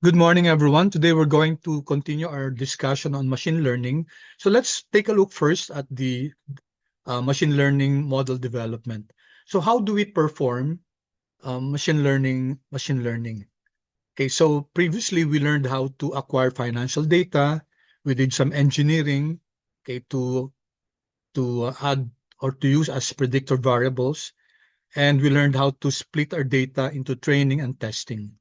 Good morning, everyone. Today we're going to continue our discussion on machine learning. So let's take a look first at the machine learning model development. So how do we perform machine learning? Okay, so previously we learned how to acquire financial data. We did some engineering, okay, to add or to use as predictor variables, and we learned how to split our data into training and testing.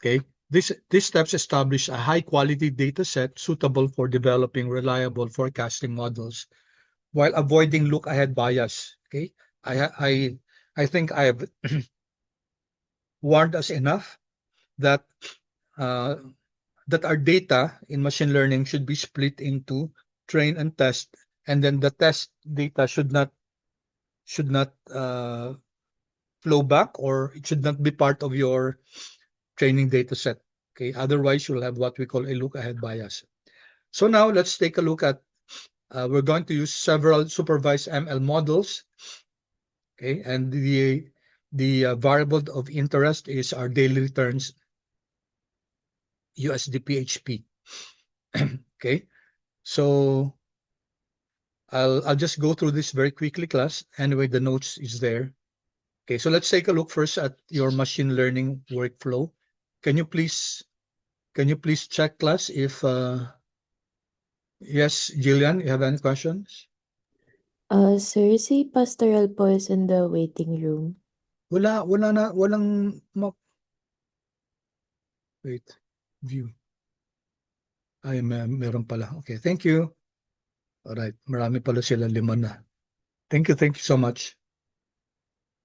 Okay, these steps establish a high-quality data set suitable for developing reliable forecasting models while avoiding look-ahead bias. Okay, I I think I have warned us enough that uh, that our data in machine learning should be split into train and test, and then the test data should not flow back, or it should not be part of your training data set. Okay, otherwise you'll have what we call a look-ahead bias. So now let's take a look at, we're going to use several supervised ML models, okay? And the variable of interest is our daily returns USD PHP. Okay, so I'll just go through this very quickly, class. Anyway, the notes is there. Okay, so let's take a look first at your machine learning workflow. Can you please check, class, if yes, Jillian, you have any questions? Sir, si Pastoral po is in the waiting room. Walang wait, view. Ay, meron pala. Okay, thank you. Alright, marami pala sila, 5 na. Thank you so much.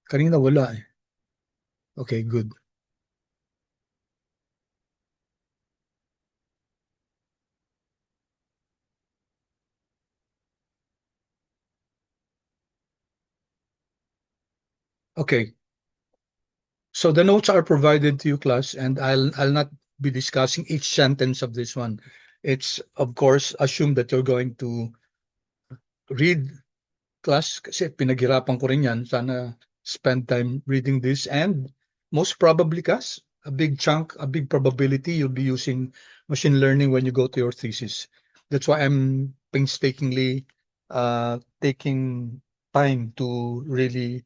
Kanina wala eh. Okay, good. Okay, so the notes are provided to you, class, and I'll not be discussing each sentence of this one. It's of course assumed that you're going to read, class, kasi pinaghirapan ko rin yan. Sana spend time reading this, and most probably, class, a big probability you'll be using machine learning when you go to your thesis. That's why I'm painstakingly taking time to really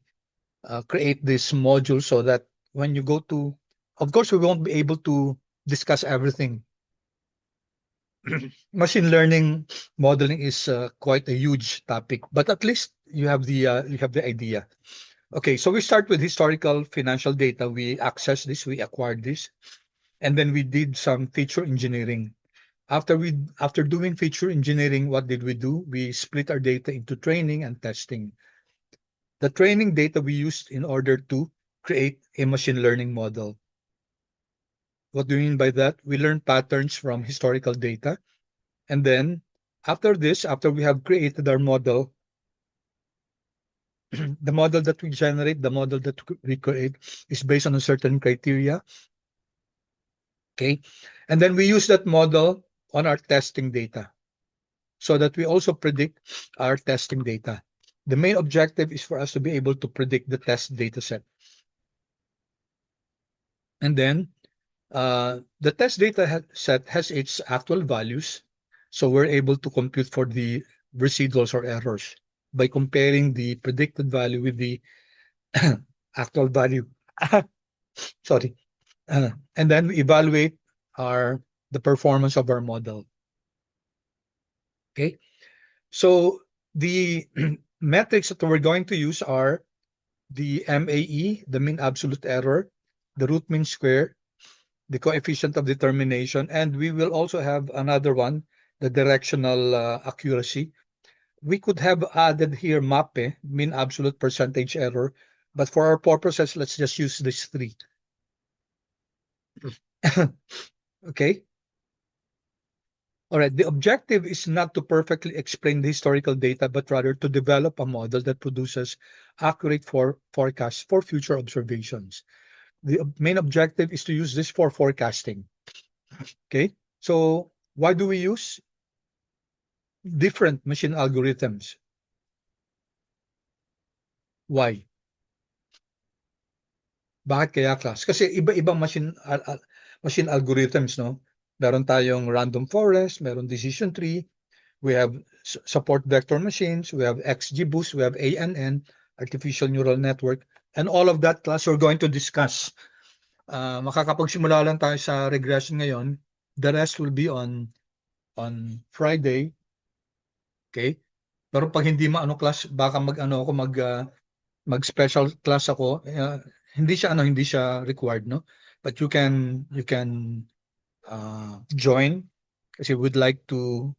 create this module so that when you go to, of course, we won't be able to discuss everything. Machine learning modeling is quite a huge topic, but at least you have the idea. Okay, so we start with historical financial data. We access this, we acquired this, and then we did some feature engineering. After doing feature engineering, what did we do? We split our data into training and testing. The training data we used in order to create a machine learning model. What do you mean by that? We learn patterns from historical data, and then after this, after we have created our model, the model that we generate, the model that we create is based on a certain criteria. Okay. And then we use that model on our testing data so that we also predict our testing data. The main objective is for us to be able to predict the test data set. And then the test data set has its actual values. So we're able to compute for the residuals or errors by comparing the predicted value with the actual value. Sorry. And then we evaluate our the performance of our model. Okay. So the metrics that we're going to use are the MAE, the mean absolute error, the root mean square, the coefficient of determination, and we will also have another one, the directional accuracy. We could have added here MAPE, mean absolute percentage error, but for our purposes, let's just use these three. Okay. All right. The objective is not to perfectly explain the historical data, but rather to develop a model that produces accurate forecasts for future observations. The main objective is to use this for forecasting. Okay. So why do we use different machine algorithms? Why? Bakit kaya class? Kasi iba-ibang machine algorithms, no? Meron tayong random forest, meron decision tree, we have support vector machines, we have XGBoost, we have ANN, artificial neural network, and all of that class we're going to discuss. Makakapagsimula lang tayo sa regression ngayon. The rest will be on Friday. Okay? Pero pag hindi maano class, baka mag special class ako. Hindi siya required, no? But you can join kasi we'd like to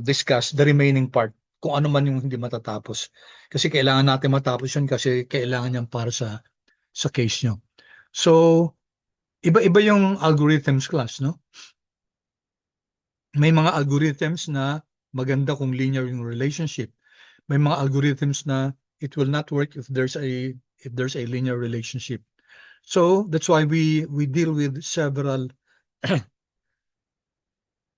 discuss the remaining part kung ano man yung hindi matatapos. Kasi kailangan natin matapos yun kasi kailangan yan para sa case nyo. So, iba-iba yung algorithms class, no? May mga algorithms na maganda kung linear yung relationship. May mga algorithms na it will not work if there's a linear relationship. So that's why we deal with several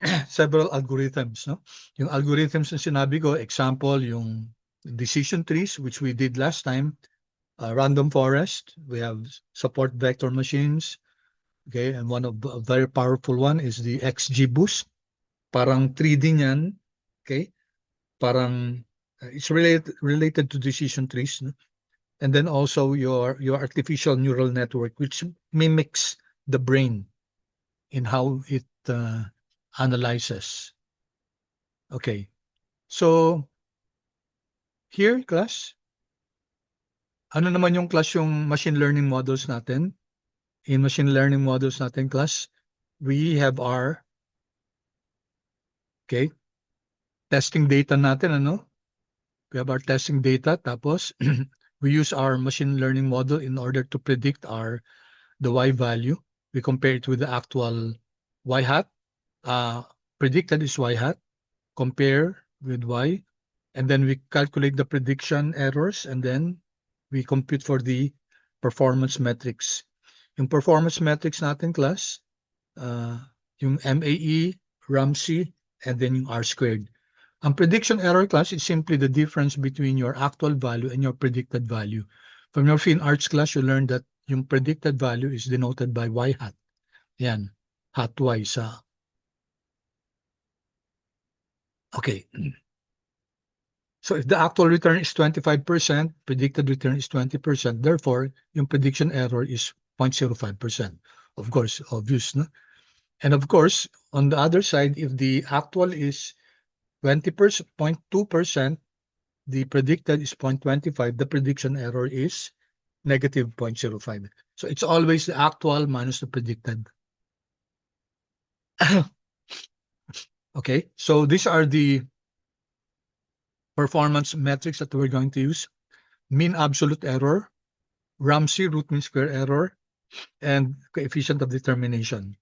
algorithms, no? Yung algorithms na sinabi ko, example, yung decision trees, which we did last time, random forest, we have support vector machines, okay, and one of a very powerful one is the XGBoost. Parang 3D niyan, okay? Parang it's related to decision trees, no? And then also your artificial neural network, which mimics the brain in how it analyzes. Okay, so here class, ano naman yung class yung machine learning models natin? In machine learning models natin class, we have our testing data natin, ano? We have our testing data, tapos we use our machine learning model in order to predict the Y value. We compare it with the actual Y hat. Predicted is Y hat, compare with Y, and then we calculate the prediction errors, and then we compute for the performance metrics. Yung performance metrics natin class, yung MAE, Ramsey, and then yung R-squared. Ang prediction error class is simply the difference between your actual value and your predicted value. From your fine arts class, you learned that yung predicted value is denoted by Y hat. Yan, hat Y sa. Okay. So if the actual return is 25%, predicted return is 20%, therefore, yung prediction error is 0.05%. Of course, obvious, no? And of course, on the other side, if the actual is 20.2%, the predicted is 0.25, the prediction error is negative 0.05. So it's always the actual minus the predicted. Okay, so these are the performance metrics that we're going to use. Mean absolute error, Ramsey root mean square error, and coefficient of determination.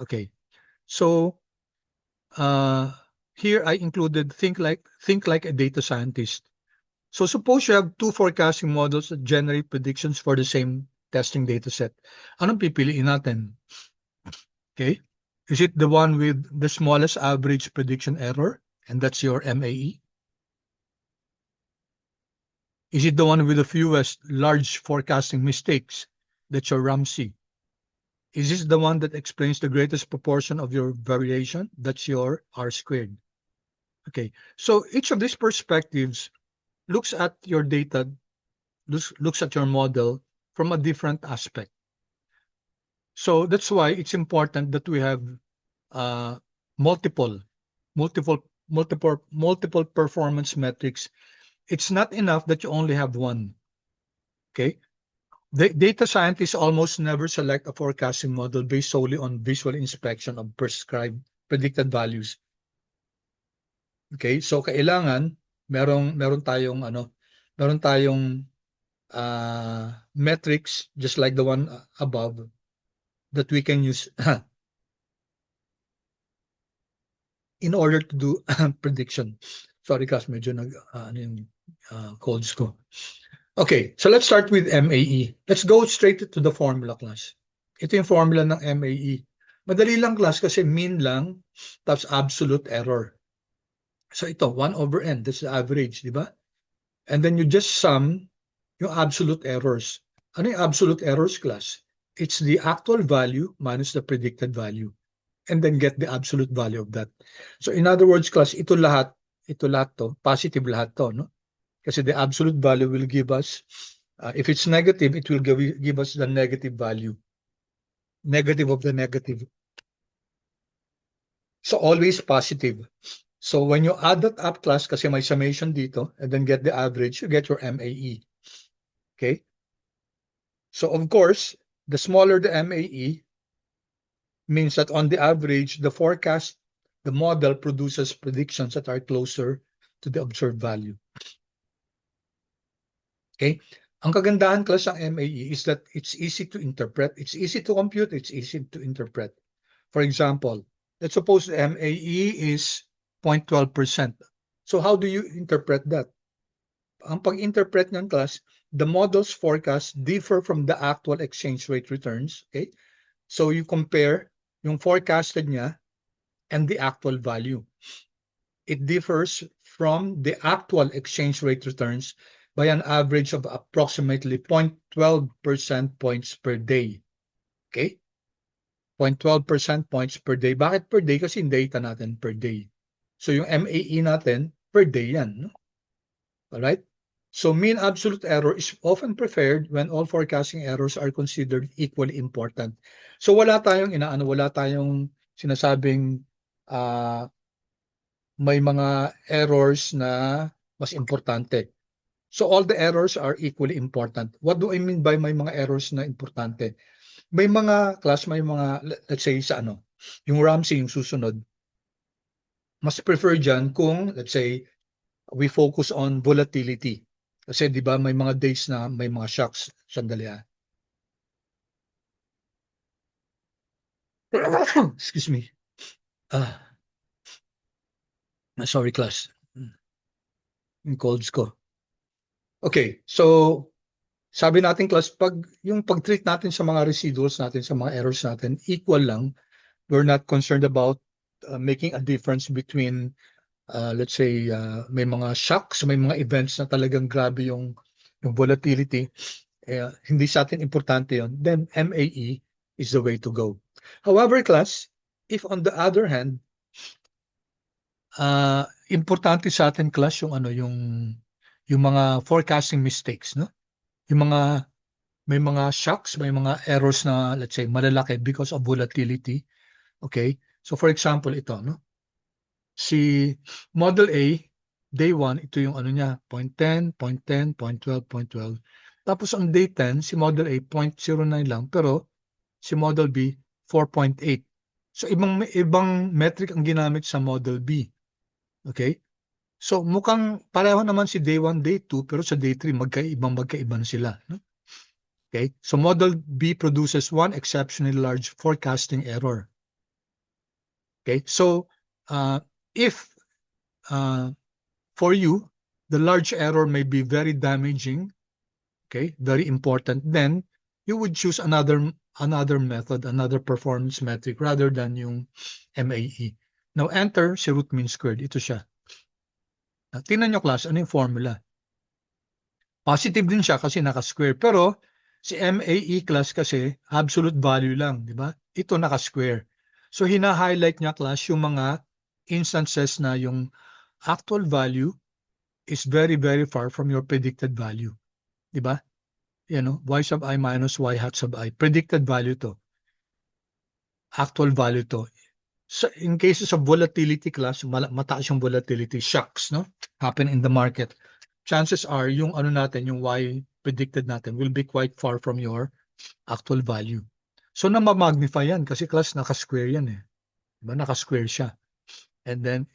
Okay, so here I included think like a data scientist. So suppose you have two forecasting models that generate predictions for the same testing data set. Anong pipiliin natin? Okay, is it the one with the smallest average prediction error, and that's your MAE? Is it the one with the fewest large forecasting mistakes? That's your Ramsey. Is this the one that explains the greatest proportion of your variation? That's your R-squared. Okay, so each of these perspectives looks at your data, looks at your model from a different aspect. So that's why it's important that we have multiple performance metrics. It's not enough that you only have one. Okay, the data scientists almost never select a forecasting model based solely on visual inspection of prescribed predicted values. Okay, so kailangan meron tayong metrics just like the one above that we can use in order to do prediction. Sorry class, medyo colds ko. Okay, so let's start with MAE. Let's go straight to the formula class. Ito yung formula ng MAE. Madali lang class kasi mean lang tapos absolute error. So ito, 1/n, that's the average, di ba? And then you just sum yung absolute errors. Ano yung absolute errors, class? It's the actual value minus the predicted value. And then get the absolute value of that. So in other words, class, ito lahat to, positive lahat to, no? Kasi the absolute value will give us, if it's negative, it will give us the negative value. Negative of the negative. So always positive. So when you add that up, class, kasi may summation dito, and then get the average, you get your MAE. Okay? So of course, the smaller the MAE means that on the average, the forecast, the model produces predictions that are closer to the observed value. Okay? Ang kagandahan, class, ng MAE is that it's easy to interpret, it's easy to compute, it's easy to interpret. For example, let's suppose the MAE is 0.12%. So how do you interpret that? Ang pag-interpret ng, class, the model's forecast differ from the actual exchange rate returns. Okay? So you compare yung forecasted niya and the actual value. It differs from the actual exchange rate returns by an average of approximately 0.12% points per day. Okay? 0.12% points per day. Bakit per day? Kasi yung data natin per day. So yung MAE natin per day yan. No? Alright? So mean absolute error is often preferred when all forecasting errors are considered equally important. So wala tayong sinasabing may mga errors na mas importante. So all the errors are equally important. What do I mean by may mga errors na importante? May mga, class, may mga, let's say sa yung Ramsey, yung susunod, mas prefer dyan kung, let's say, we focus on volatility. Kasi di ba may mga days na may mga shocks. Sandali ah. Excuse me. Sorry, class. Yung colds ko. Okay, so sabi natin, class, yung pag-treat natin sa mga residuals natin, sa mga errors natin, equal lang. We're not concerned about making a difference between, let's say, may mga shocks, may mga events na talagang grabe yung volatility. Hindi sa atin importante yon. Then MAE is the way to go. However, class, if on the other hand, importante sa atin, class, yung mga forecasting mistakes, no? May mga shocks, may mga errors na, let's say, malalaki because of volatility. Okay? So for example, ito, no? Si Model A, day 1, ito yung niya, 0.10, 0.10, 0.12, 0.12. Tapos ang day 10, si Model A, 0.09 lang, pero si Model B, 4.8. So ibang metric ang ginamit sa Model B. Okay? So mukhang pareho naman si day 1, day 2, pero sa day 3, magkaiba na sila. No? Okay? So Model B produces one exceptionally large forecasting error. Okay? So if for you, the large error may be very damaging, okay, very important, then you would choose another method, another performance metric rather than yung MAE. Now enter si root mean squared. Ito siya. Tingnan nyo, class, ano yung formula? Positive din siya kasi naka-square. Pero si MAE, class, kasi absolute value lang, di ba? Ito naka-square. So hina-highlight niya, class, yung mga instances na yung actual value is very, very far from your predicted value. Di ba? Yan, no? Y sub I minus Y hat sub I. Predicted value to. Actual value to. So in cases of volatility, class, mataas yung volatility, shocks, no? Happen in the market. Chances are, yung natin, yung Y predicted natin will be quite far from your actual value. So na-magnify yan kasi, class, naka-square yan eh. Diba? Naka-square siya. And then,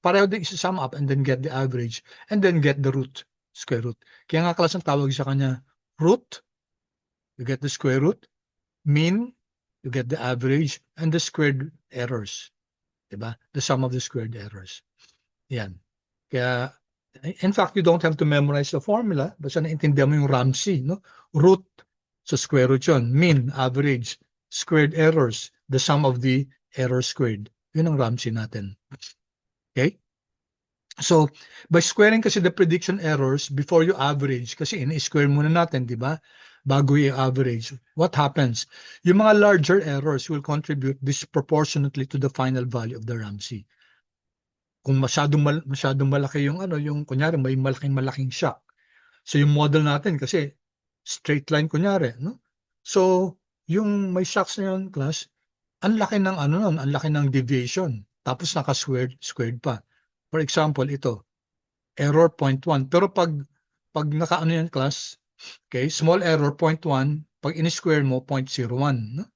pareho din isa-sum up and then get the average and then get the root, square root. Kaya nga, class, ang tawag sa kanya, root, you get the square root, mean, you get the average, and the squared errors. Diba? The sum of the squared errors. Yan. Kaya, in fact, you don't have to memorize the formula. Basta naintindihan mo yung Ramsey, no? Root, so square root yun. Mean, average, squared errors, the sum of the error squared. Yun ang Ramsey natin. Okay? So, by squaring kasi the prediction errors before you average, kasi ini-square muna natin, di ba? Bago i-average. What happens? Yung mga larger errors will contribute disproportionately to the final value of the Ramsey. Kung masyadong malaki yung yung kunyari may malaking shock. So yung model natin kasi straight line kunyari, no? So, yung may shocks na yun, class, ang laki ng nun, ang laki ng deviation. Tapos squared pa. For example, ito, error 0.1. Pero pag nakaano yan, class, okay, small error 0.1, pag in-square mo 0.01, no?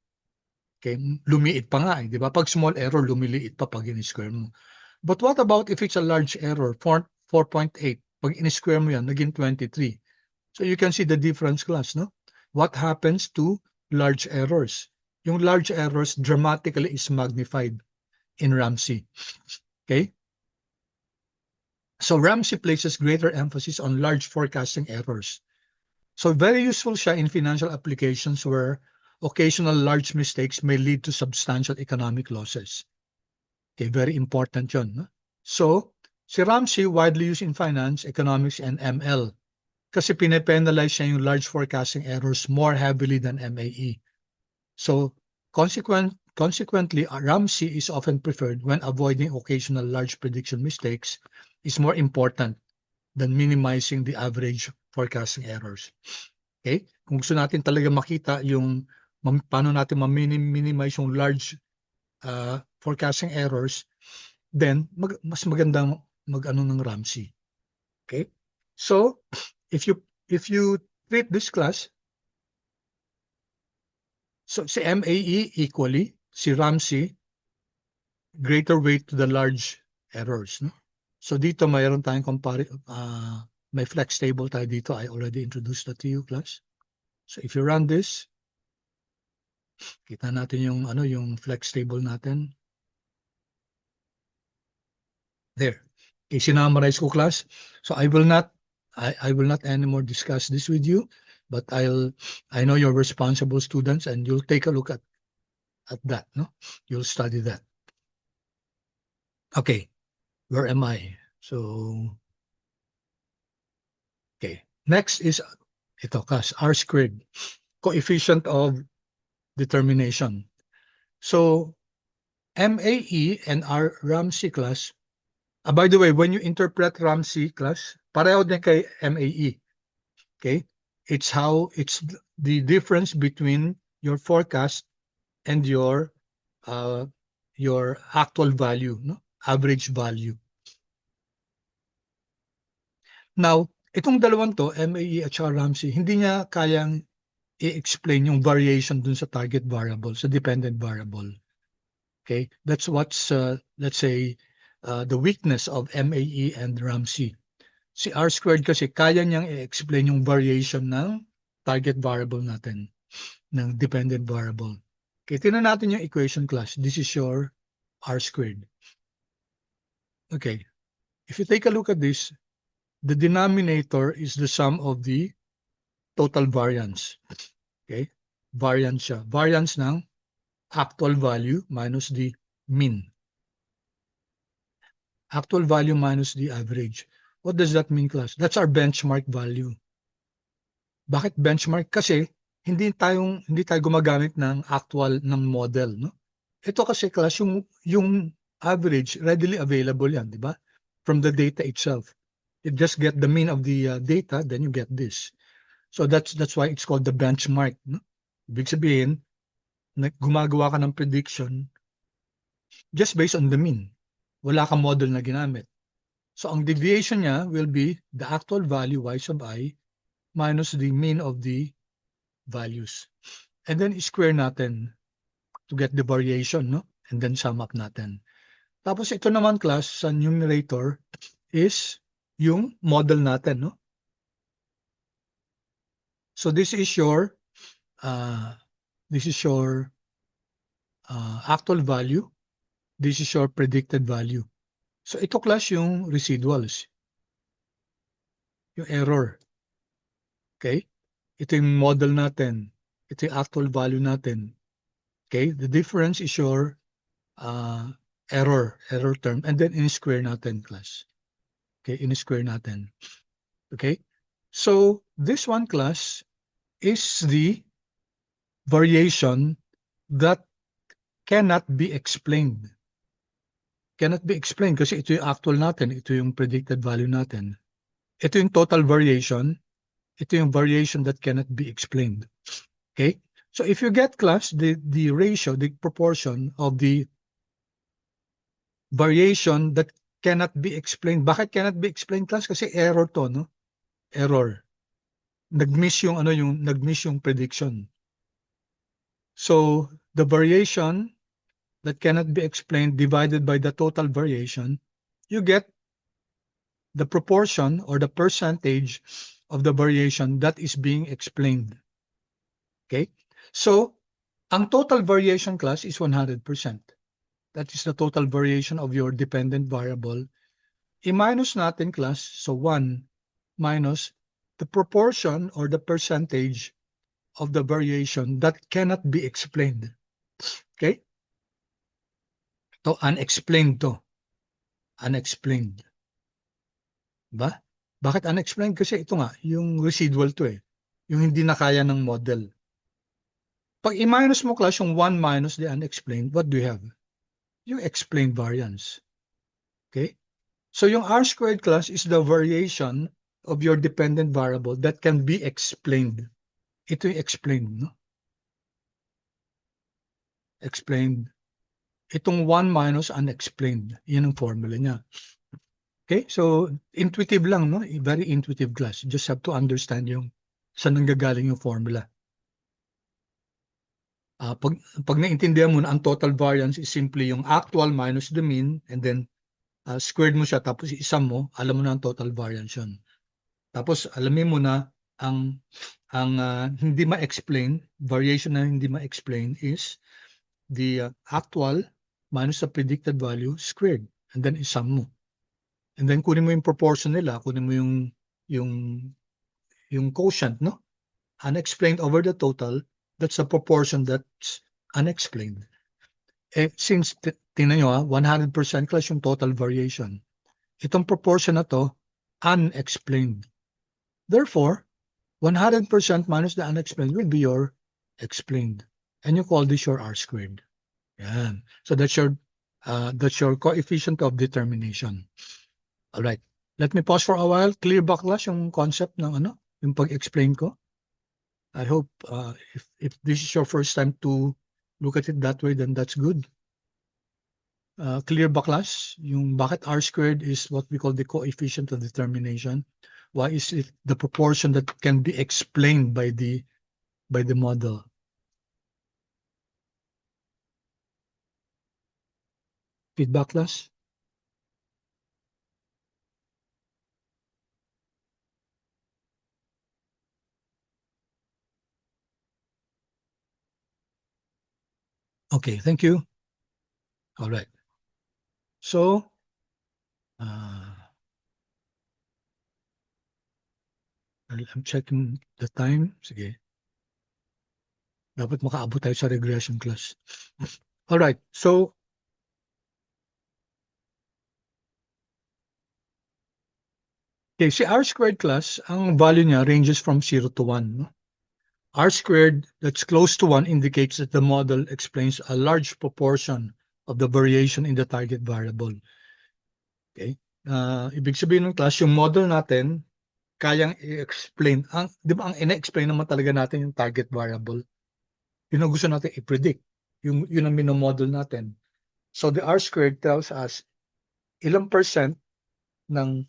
Okay, lumiit pa nga, di ba? Pag small error, lumiliit pa pag in-square mo. But what about if it's a large error, 4.8? Pag in-square mo yan, naging 23. So you can see the difference, class, no? What happens to large errors? Yung large errors dramatically is magnified in Ramsey. Okay? So Ramsey places greater emphasis on large forecasting errors. So very useful siya in financial applications where occasional large mistakes may lead to substantial economic losses. Okay, very important yun. No? So, si Ramsey widely used in finance, economics, and ML. Kasi pinapenalize siya yung large forecasting errors more heavily than MAE. So, consequently, Ramsey is often preferred when avoiding occasional large prediction mistakes is more important than minimizing the average forecasting errors. Okay? Kung gusto natin talaga makita yung paano natin minimize yung large forecasting errors, then mas magandang mag-ano ng Ramsey. Okay? So, if you treat this class, so si MAE equally, si Ramsey, greater weight to the large errors. No? So dito mayroon tayong may flex table tayo dito. I already introduced that to you, class. So if you run this, kita natin yung flex table natin. There. Okay, sinummarize ko, class. So I will not anymore discuss this with you, but I know you're responsible students and you'll take a look at that, no? You'll study that. Okay, where am I? So, okay. Next is ito, class, R squared, coefficient of determination. So, MAE and R Ramsey, class. By the way, when you interpret Ramsey, class, pareho din kay MAE. Okay? It's the difference between your forecast and your actual value, no? Average value. Now, itong dalawang to, MAE at Ramsey, hindi niya kayang i-explain yung variation dun sa target variable, sa dependent variable. Okay? That's what's, let's say, the weakness of MAE and Ramsey. Si R squared kasi kaya niyang i-explain yung variation ng target variable natin, ng dependent variable. Okay, tingnan natin yung equation, class. This is your R squared. Okay, if you take a look at this, the denominator is the sum of the total variance. Okay, variance siya. Variance ng actual value minus the mean. Actual value minus the average. What does that mean, class? That's our benchmark value. Bakit benchmark? Kasi hindi tayo gumagamit ng actual ng model, no? Ito kasi, class, yung average readily available yan, di ba? From the data itself. You just get the mean of the data, then you get this. So that's why it's called the benchmark, no? Ibig sabihin, gumagawa ka ng prediction just based on the mean. Wala kang model na ginamit. So ang deviation niya will be the actual value y sub I minus the mean of the values. And then square natin to get the variation, no? And then sum up natin. Tapos ito naman, class, sa numerator is yung model natin, no? So this is your actual value. This is your predicted value. So ito, class, yung residuals. Yung error. Okay? Ito yung model natin. Ito yung actual value natin. Okay? The difference is your error term. And then in square natin, class. Okay, in-square natin. Okay? So, this one class is the variation that cannot be explained. Cannot be explained kasi ito yung actual natin, ito yung predicted value natin. Ito yung total variation, ito yung variation that cannot be explained. Okay? So if you get class, the ratio, the proportion of the variation that cannot be explained. Bakit cannot be explained, class? Kasi error to, no? Error. Nag-miss yung prediction. So the variation that cannot be explained divided by the total variation, you get the proportion or the percentage of the variation that is being explained. Okay? So, ang total variation, class, is 100%. That is the total variation of your dependent variable. I-minus natin, class, so 1 minus the proportion or the percentage of the variation that cannot be explained. Okay? So, unexplained to. Unexplained. Ba? Bakit unexplained? Kasi ito nga, yung residual to eh. Yung hindi na kaya ng model. Pag i-minus mo, class, yung 1 minus the unexplained, what do you have? Yung explained variance. Okay? So yung R squared, class, is the variation of your dependent variable that can be explained. Ito yung explained, no? Explained. Itong 1 minus unexplained. Yan ang formula niya. Okay? So, intuitive lang, no? Very intuitive, class. You just have to understand yung saan nanggagaling yung formula. Pag naintindihan mo na ang total variance is simply yung actual minus the mean and then squared mo siya tapos isam mo, alam mo na ang total variance yun. Tapos alamin mo na ang hindi ma-explain, variation na hindi ma-explain is the actual minus the predicted value squared and then isam mo. And then kunin mo yung proportion nila, kunin mo yung quotient, no? Unexplained over the total, that's a proportion that's unexplained. Since tingnan nyo 100% class yung total variation. Itong proportion na to, unexplained. Therefore, 100% minus the unexplained will be your explained. And you call this your R squared. Yan. So that's your coefficient of determination. All right. Let me pause for a while. Clear ba, class, yung concept ng yung pag-explain ko? I hope if this is your first time to look at it that way, then that's good. Clear ba, class? Yung bakit R squared is what we call the coefficient of determination. Why is it the proportion that can be explained by the model? Feedback, class? Okay, thank you. All right. So, I'm checking the time. Sige. Dapat makaabot tayo sa regression class. All right. So, okay, si R squared, class, ang value niya ranges from 0 to 1. No? R squared that's close to 1 indicates that the model explains a large proportion of the variation in the target variable. Okay? Ibig sabihin ng class, yung model natin, kayang i-explain. Di ba ang ina-explain naman talaga natin yung target variable? Yun ang gusto natin i-predict. Yun ang minomodel natin. So the R squared tells us ilang percent ng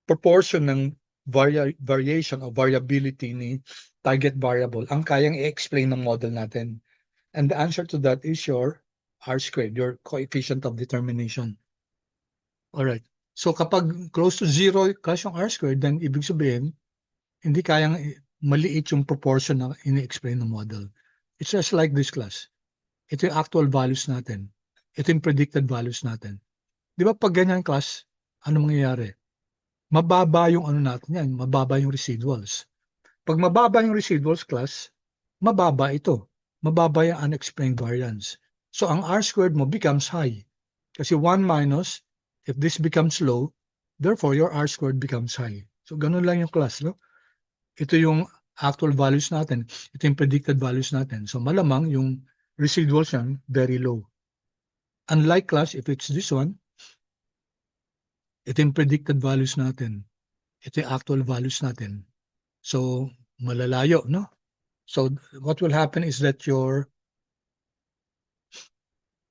proportion ng variation o variability ni target variable ang kayang i-explain ng model natin. And the answer to that is your R squared, your coefficient of determination. Alright. So kapag close to 0 class yung R squared, then ibig sabihin, hindi kayang maliit yung proportion na ini-explain ng model. It's just like this, class. Ito yung actual values natin. Ito yung predicted values natin. Di ba pag ganyan, class, ano mangyayari? Mababa yung natin yan, mababa yung residuals. Pag mababa yung residuals, class, mababa ito. Mababa yung unexplained variance. So ang R squared mo becomes high. Kasi 1 minus If this becomes low, therefore your R squared becomes high. So ganun lang yung class, no? Ito yung actual values natin. Ito yung predicted values natin. So malamang yung residuals yan, very low. Unlike class, if it's this one, ito yung predicted values natin. Ito yung actual values natin. So malalayo, no? So what will happen is that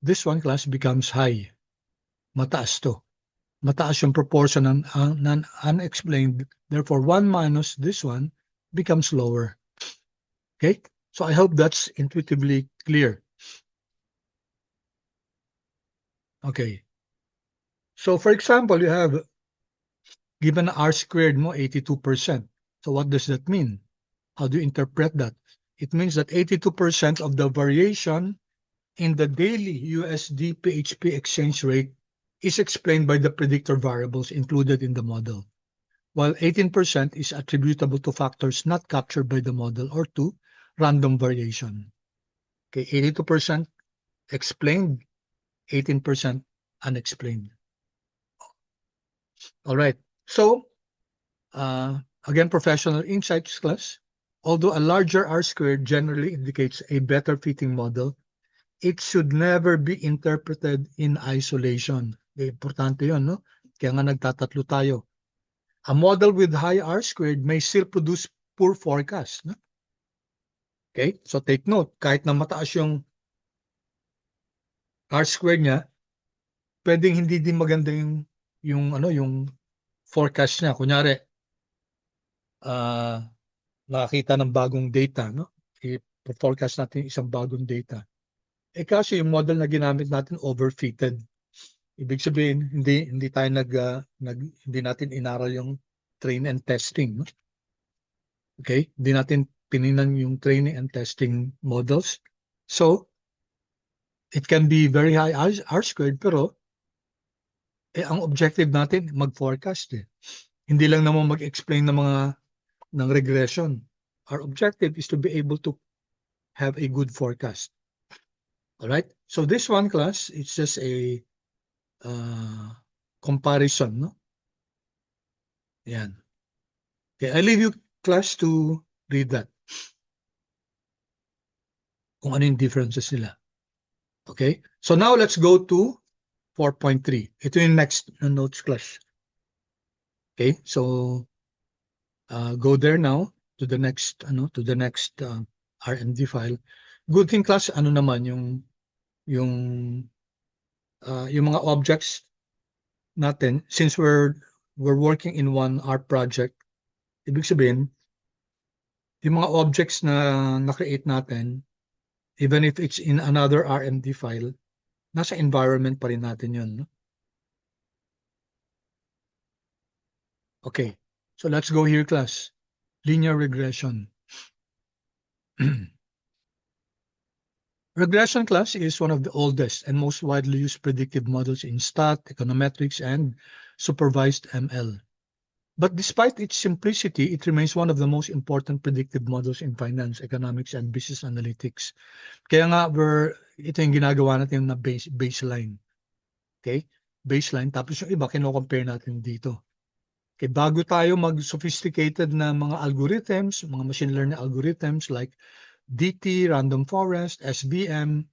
this one class becomes high. Mataas to. Mataas yung proportion ng unexplained. Therefore, 1 minus this one becomes lower. Okay? So I hope that's intuitively clear. Okay. So for example, you have given R squared mo 82%. So what does that mean? How do you interpret that? It means that 82% of the variation in the daily USD PHP exchange rate is explained by the predictor variables included in the model, while 18% is attributable to factors not captured by the model or to random variation. Okay, 82% explained, 18% unexplained. All right. So, again, professional insights class. Although a larger R squared generally indicates a better fitting model, it should never be interpreted in isolation. Importante yun, no? Kaya nga nagtatatlo tayo. A model with high R squared may still produce poor forecast. No? Okay? So take note, kahit na mataas yung R squared niya, pwedeng hindi din maganda yung forecast niya. Kunyari, nakakita ng bagong data, no? I-forecast natin isang bagong data. Kasi yung model na ginamit natin overfitted. Ibig sabihin, hindi tayo hindi natin inaral yung train and testing, no? Okay? Hindi natin pininan yung training and testing models. So, it can be very high R squared, pero ang objective natin mag-forecast eh. Hindi lang naman mag-explain ng regression. Our objective is to be able to have a good forecast. All right? So this one class, it's just a comparison, no? Yan. Okay, I leave you class to read that. Kung ano yung differences nila. Okay? So now let's go to 4.3. Ito yung next notes class. Okay? So go there now to the next RMD file. Good thing class, ano naman yung mga objects natin, since we're working in one R project, ibig sabihin, yung mga objects na na-create natin, even if it's in another RMD file, nasa environment pa rin natin yun. No? Okay, so let's go here, class. Linear regression. Regression class is one of the oldest and most widely used predictive models in stat, econometrics, and supervised ML. But despite its simplicity, it remains one of the most important predictive models in finance, economics, and business analytics. Kaya nga, ito yung ginagawa natin na baseline. Okay? Baseline. Tapos yung iba, kino-compare natin dito. Okay, bago tayo mag-sophisticated na mga algorithms, mga machine learning algorithms like DT, Random Forest, SVM,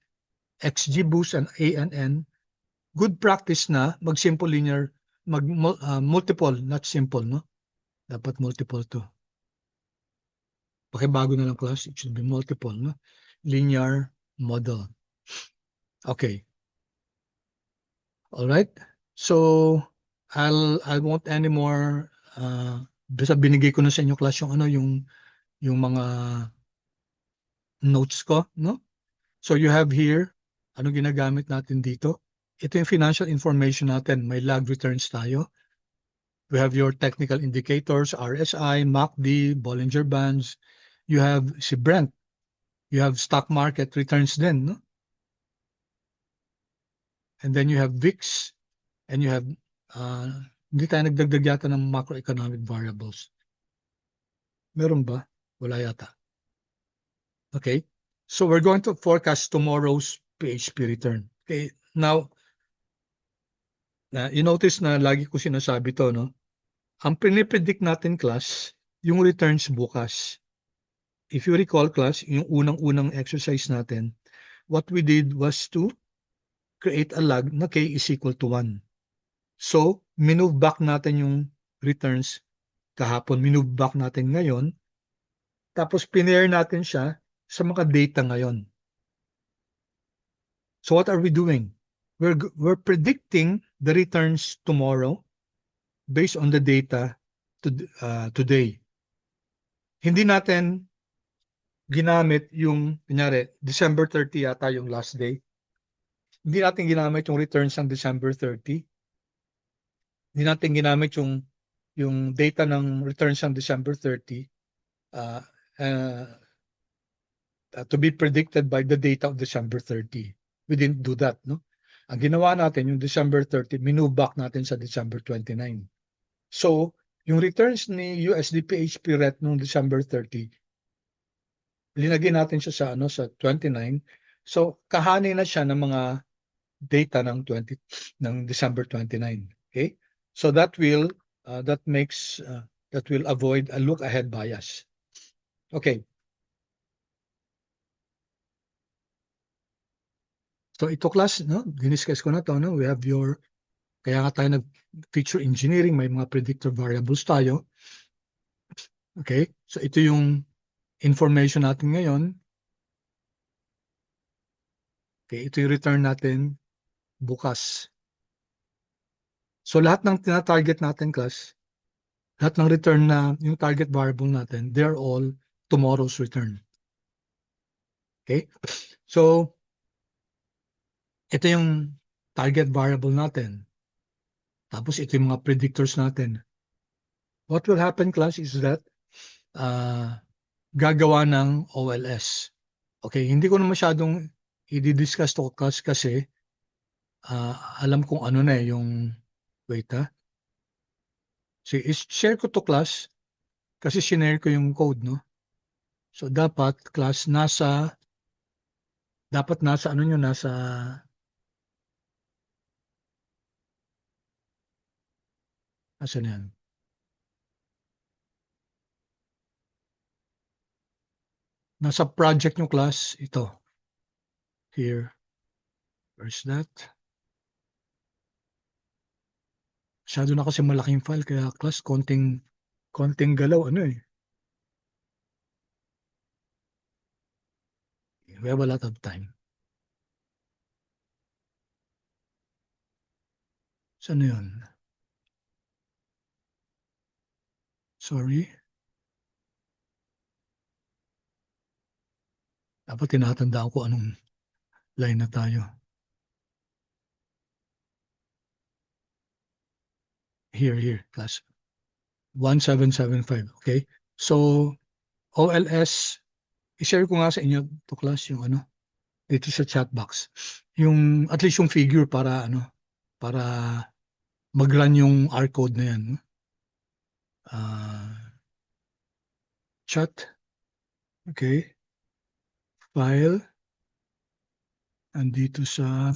XGBoost, and ANN, good practice na mag-simple linear, multiple, not simple, no? Dapat multiple to. Pakibago na lang class, it should be multiple, no? Linear model. Okay. All right. So I won't anymore basta binigay ko na sa inyo class yung mga notes ko, no? So you have here, ano ginagamit natin dito? Ito yung financial information natin. May lag returns tayo. We have your technical indicators, RSI, MACD, Bollinger Bands. You have si Brent. You have stock market returns din, no? And then you have VIX, and you have, hindi tayo nagdagdag yata ng macroeconomic variables. Meron ba? Wala yata. Okay. So we're going to forecast tomorrow's PHP return. Okay. Now, You notice na lagi ko sinasabi to, no? Ang pinipredict natin, class, yung returns bukas. If you recall, class, yung unang-unang exercise natin, what we did was to create a log na k is equal to 1. So, minove back natin yung returns kahapon, minove back natin ngayon, tapos pinair natin siya sa mga data ngayon. So what are we doing? We're predicting the returns tomorrow based on the data today. Hindi natin ginamit yung, kunyari, December 30 yata yung last day. Hindi natin ginamit yung returns ng December 30. Hindi natin ginamit yung data ng returns ng December 30 uh, uh, to be predicted by the data of December 30. We didn't do that, no? Ang ginawa natin, yung December 30, minove back natin sa December 29. So, yung returns ni USD PHP RET noong December 30, linagay natin siya sa 29. So, kahani na siya ng mga data ng December 29. Okay? So that will avoid a look ahead bias. Okay. So ito, class, no? Diniscuss ko na to, no? We have kaya nga tayo nag-feature engineering, may mga predictor variables tayo. Okay? So ito yung information natin ngayon. Okay, ito yung return natin bukas. So lahat ng tina-target natin, class, lahat ng return na yung target variable natin, they're all tomorrow's return. Okay? So ito yung target variable natin. Tapos ito yung mga predictors natin. What will happen, class, is that gagawa ng OLS. Okay, hindi ko na masyadong i-discuss to, class, kasi alam kong ano na yung, wait So, share ko to, class, kasi sinare ko yung code, no? So, dapat, class, nasa ano nyo, nasa yan? Nasa project nyo, class, ito. Here. Where's that? Masyado na kasi malaking file, kaya, class, konting galaw, ano eh. We have a lot of time. Saan yun? Sorry. Dapat tinatandaan ko anong line na tayo. Here, class. 1775, okay? So, OLS, i-share ko nga sa inyo to, class, yung ano, dito sa chat box. Yung, at least yung figure para mag-run yung R code na yan. Chat, okay? File, andito sa,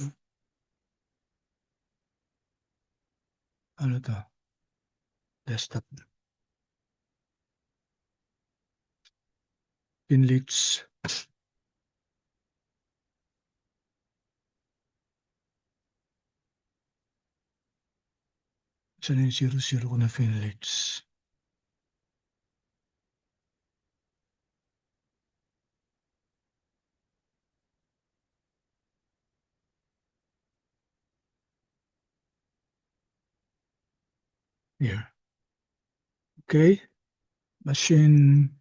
ano to? Desktop. Pinlets. Saan yung 00 ko na Finlets? Here. Okay. Machine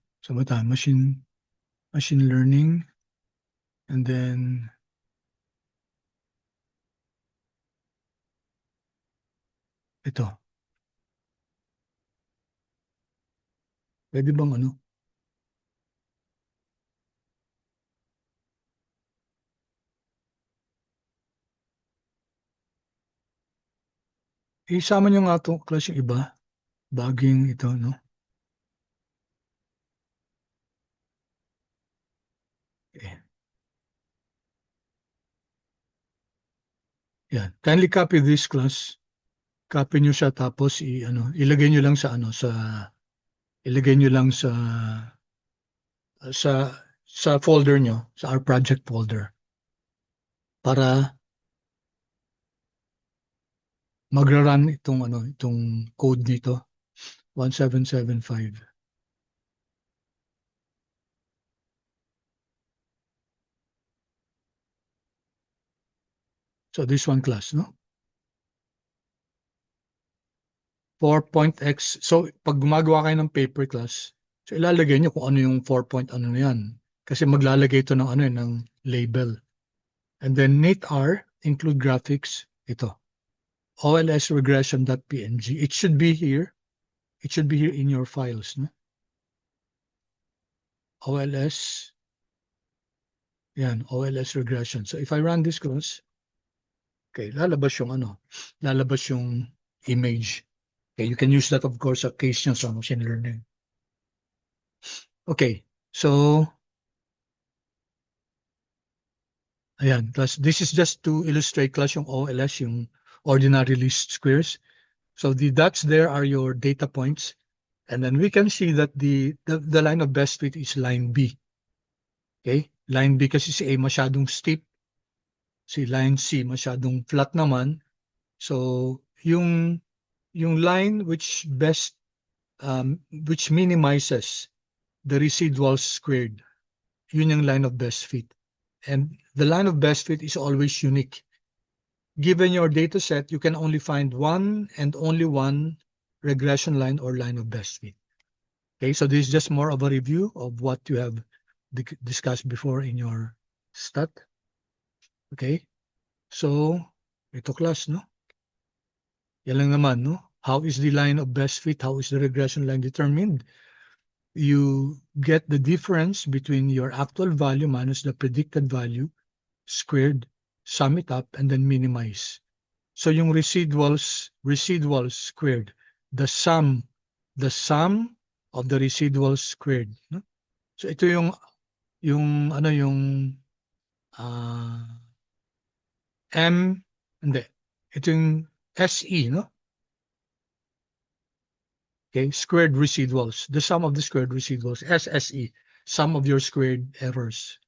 learning. And then, ito. Pwede bang ano? Isama nyo nga ito, class, yung iba. Baging ito, no? Okay. Yan. Kindly copy this, class. Copy nyo siya tapos ilagay nyo lang sa folder nyo, sa our project folder para magra-run itong code dito 1775. So this one class, no? 4.x. So pag gumagawa kayo ng paper class, so ilalagay nyo kung ano yung 4 point ano na yan. Kasi maglalagay ito ng ng label. And then NateR, include graphics, ito. OLS regression.png. It should be here. It should be here in your files, no? OLS. Yan, OLS regression. So if I run this class, okay, lalabas yung image. Okay, you can use that, of course, sa case nyo sa machine learning. Okay, so ayan, class. This is just to illustrate class yung OLS, yung ordinary least squares. So the dots there are your data points. And then we can see that the line of best fit is line B. Okay? Line B kasi si A masyadong steep. Si line C masyadong flat naman. So yung line which minimizes the residuals squared, yun yung line of best fit. And the line of best fit is always unique. Given your data set, you can only find one and only one regression line or line of best fit. Okay, so this is just more of a review of what you have discussed before in your stat. Okay, so ito class, no? Yan lang naman, no? How is the line of best fit? How is the regression line determined? You get the difference between your actual value minus the predicted value squared, sum it up, and then minimize. So yung residuals squared, the sum of the residuals squared, no? So ito yung ito yung SE, no? Okay, squared residuals, the sum of the squared residuals, SSE, sum of your squared errors.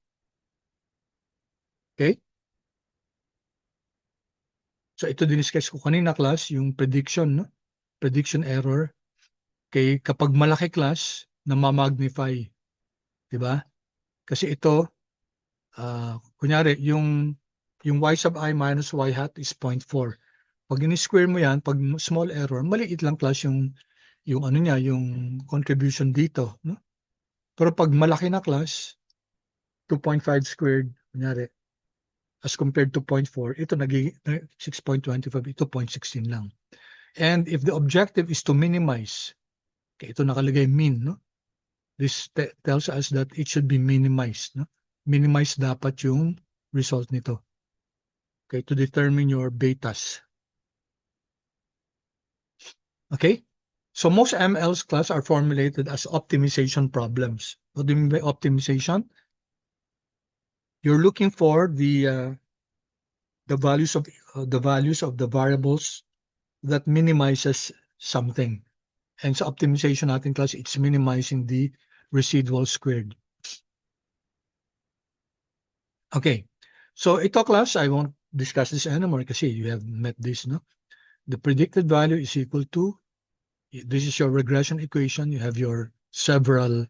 Okay? So ito diniscuss ko kanina class, yung prediction, no? Prediction error. Okay, kapag malaki class, namamagnify. Diba? Kasi ito, kunyari, yung y sub I minus y hat is 0.4. Pag in-square mo yan, pag small error, maliit lang class yung contribution dito, no? Pero pag malaki na class, 2.5 squared, kunyari, as compared to 0.4, ito naging 6.25, ito 0.16 lang. And if the objective is to minimize, okay, ito nakalagay min, no? This tells us that it should be minimized, no? Minimize dapat yung result nito. Okay, to determine your betas. Okay? So most MLs class are formulated as optimization problems. What do you mean by optimization? You're looking for the values of the variables that minimizes something. And sa optimization natin class, it's minimizing the residual squared. Okay. So ito class, I won't discuss this anymore kasi you have met this, no? The predicted value is equal to, this is your regression equation. You have your several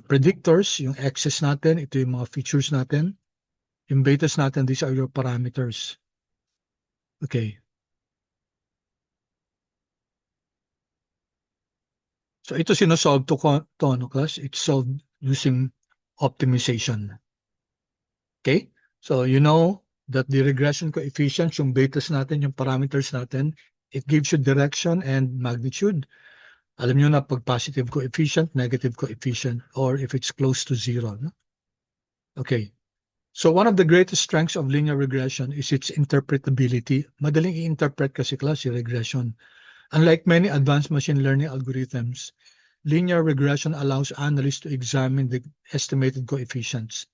predictors, yung x's natin, ito yung mga features natin. Yung betas natin, these are your parameters. Okay. So ito sinosolve to no class? It's solved using optimization. Okay? So you know that the regression coefficients, yung betas natin, yung parameters natin, it gives you direction and magnitude. Alam nyo na pag positive coefficient, negative coefficient, or if it's close to zero. No? Okay. So one of the greatest strengths of linear regression is its interpretability. Madaling i-interpret kasi class yung regression. Unlike many advanced machine learning algorithms, linear regression allows analysts to examine the estimated coefficients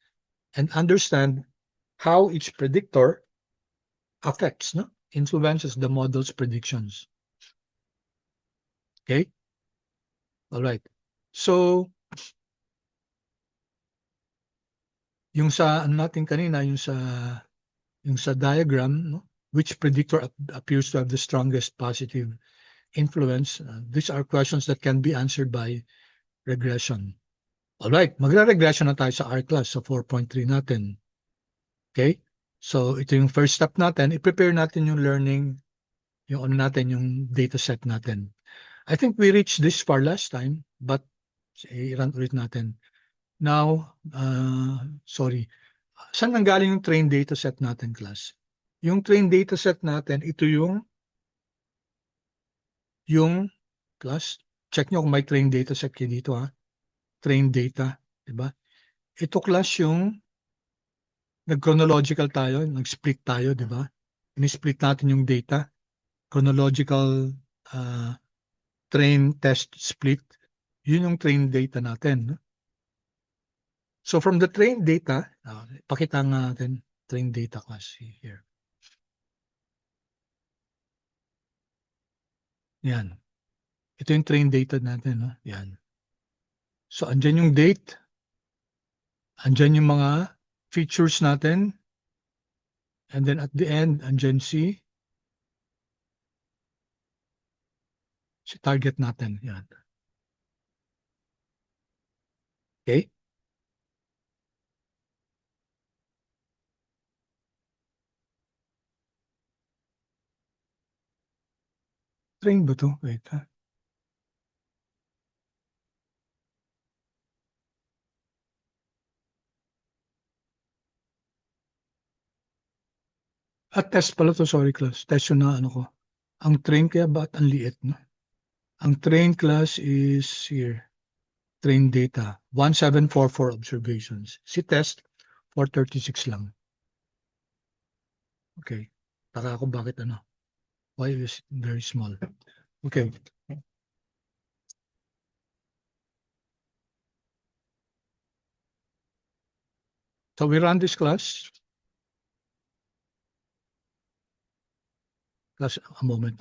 and understand how each predictor affects, no? influences the model's predictions. Okay? All right. So, yung sa ano natin kanina, yung sa diagram, no? Which predictor appears to have the strongest positive influence? These are questions that can be answered by regression. All right, magre-regression na tayo sa R class sa 4.3 natin. Okay? So, ito yung first step natin. I-prepare natin yung learning, yung ano natin, yung data set natin. I think we reached this far last time, but i-run ulit natin. Now, sorry. Saan nanggaling yung train data set natin, class? Yung train data set natin, ito yung class, check nyo kung may train data set kayo dito, ha? Train data, di ba? Ito, class, yung nag-chronological tayo, nag-split tayo, di ba? In-split natin yung data. Chronological train test split. Yun yung train data natin. No? So from the train data, pakita nga natin train data class here. Yan. Ito yung train data natin. No? Yan. So andyan yung date. Andyan yung mga features natin. And then at the end, andyan si target natin. Yan. Okay? Train ba to? Wait, ha? At test pala to, sorry class. Test yun na ano ko. Ang train kaya ba't ang liit, no? Ang train class is here. Train data, 1744 observations. Si test, 436 lang. Okay. Taka ako bakit ano. Why is it very small? Okay. So we run this class. Class, a moment.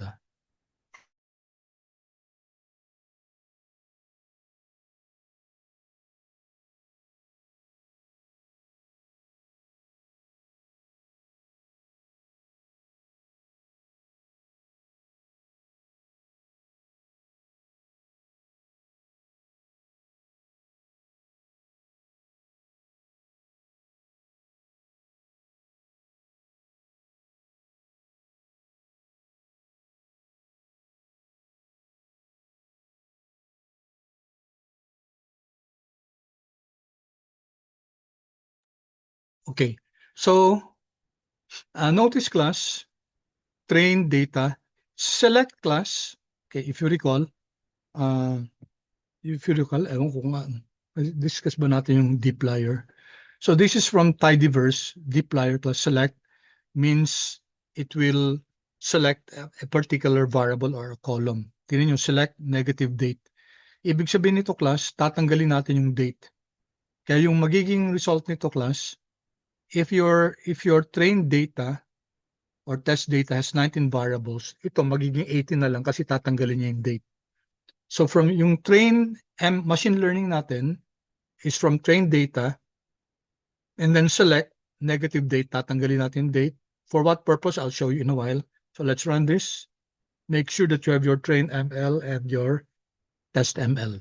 Okay. So, notice class, train data, select class. Okay, if you recall, ewan ko nga, discuss ba natin yung dplyr? So this is from tidyverse, dplyr class select means it will select a particular variable or a column. Tingnan nyo, select negative date. Ibig sabihin nito class, tatanggalin natin yung date. Kaya yung magiging result nito class, if your trained data or test data has 19 variables, ito magiging 18 na lang kasi tatanggalin niya yung date. So from yung machine learning natin is from trained data and then select negative date, tatanggalin natin date. For what purpose? I'll show you in a while. So let's run this. Make sure that you have your train ML and your test ML.